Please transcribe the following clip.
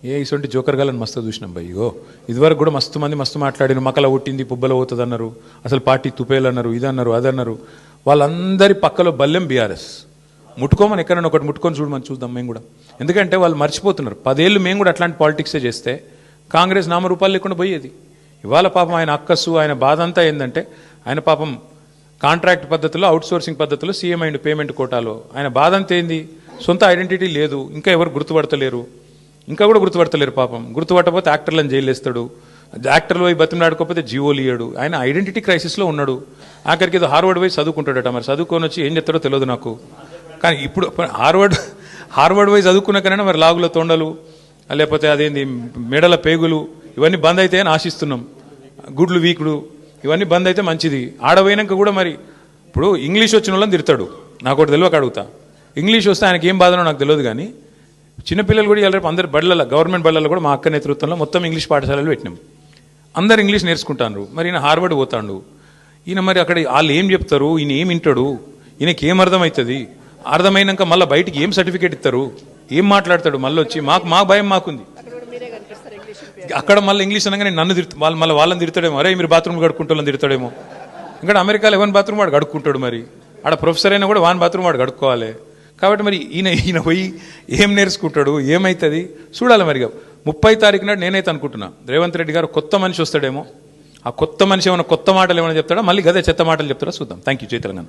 ఇటువంటి జోకర్ గాలని మస్తు చూసినాం భయ్. ఇగో ఇదివరకు కూడా మస్తు మంది మస్తు మాట్లాడిన మకల ఒట్టింది పుబ్బల పోతుంది అన్నారు, అసలు పార్టీ తుపేలు అన్నారు, ఇదన్నారు అదన్నారు. వాళ్ళందరి పక్కలో బల్లెం బీఆర్ఎస్. ముట్టుకోమని ఎక్కడైనా ఒకటి ముట్టుకొని చూడమని చూద్దాం మేము కూడా. ఎందుకంటే వాళ్ళు మర్చిపోతున్నారు 10 ఏళ్ళు మేము కూడా అట్లాంటి పాలిటిక్సే చేస్తే కాంగ్రెస్ నామరూపాలు లేకుండా పోయేది. ఇవాళ పాపం ఆయన అక్కస్సు ఆయన బాధ అంతా ఏంటంటే ఆయన పాపం కాంట్రాక్ట్ పద్ధతిలో అవుట్సోర్సింగ్ పద్ధతిలో సీఎం అయిండు పేమెంట్ కోటాలో. ఆయన బాధ అంతా ఏంది, సొంత ఐడెంటిటీ లేదు, ఇంకా ఎవరు గుర్తుపడతలేరు, ఇంకా కూడా గుర్తుపడతలేరు పాపం. గుర్తుపట్టకపోతే యాక్టర్లను జైలు వేస్తాడు, యాక్టర్లు పోయి బతిమలాడుకోకపోతే జీవోలు ఇయ్యాడు. ఆయన ఐడెంటిటీ క్రైసిస్లో ఉన్నాడు. ఆఖరికి ఏదో హార్వర్డ్ పోయి చదువుకుంటాడట, మరి చదువుకొని వచ్చి ఏం చెప్తాడో తెలియదు నాకు. కానీ ఇప్పుడు హార్వర్డ్ పోయి చదువుకున్న కన్నా మరి లాగుల తొండలు లేకపోతే అదేంది మెడల పేగులు ఇవన్నీ బంద్ అయితే అని ఆశిస్తున్నాం. గుడ్లు వీకుడు ఇవన్నీ బంద్ అయితే మంచిది. ఆడపోయినాక కూడా మరి ఇప్పుడు ఇంగ్లీష్ వచ్చిన వాళ్ళని తిడతాడు, నాకు ఒకటి తెలియక అడుగుతా. ఇంగ్లీష్ వస్తే ఆయనకి ఏం బాధనో నాకు తెలియదు. కానీ చిన్నపిల్లలు కూడా ఇలా రేపు అందరు బళ్ళలో గవర్నమెంట్ బళ్ళలో కూడా మా అక్క నేతృత్వంలో మొత్తం ఇంగ్లీష్ పాఠశాలలు పెట్టినాం. అందరు ఇంగ్లీష్ నేర్చుకుంటారు. మరి ఈయన హార్వర్డ్ పోతాడు. ఈయన మరి అక్కడ వాళ్ళు ఏం చెప్తారు, ఈయన ఏం వింటాడు, ఈయనకి ఏం అర్థమవుతుంది, అర్థమైనాక మళ్ళీ బయటికి ఏం సర్టిఫికేట్ ఇస్తారు, ఏం మాట్లాడతాడు, మళ్ళీ వచ్చి మా భయం మాకుంది. అక్కడ మళ్ళీ ఇంగ్లీష్ అనగానే నన్ను మళ్ళీ వాళ్ళని తిడతాడేమో, అరే మీరు బాత్రూమ్ కడుక్కుంటూ తిడతాడేమో. ఇంకా అమెరికాలో ఎవరి బాత్రూమ్ వాడు కడుక్కుంటాడు, మరి ఆడ ప్రొఫెసర్ అయినా కూడా వాని బాత్రూమ్ వాడు కడుక్కోవాలి. కాబట్టి మరి ఈయన పోయి ఏం నేర్చుకుంటాడు, ఏమవుతుంది చూడాలి. మరి 30 తారీఖు నాడు నేనైతే అనుకుంటున్నా రేవంత్ రెడ్డి గారు కొత్త మనిషి వస్తాడేమో. ఆ కొత్త మనిషి ఏమైనా కొత్త మాటలు ఏమైనా చెప్తాడా, మళ్ళీ గదే చెత్త మాటలు చెప్తాడా చూద్దాం. Thank you. జై తెలంగాణ.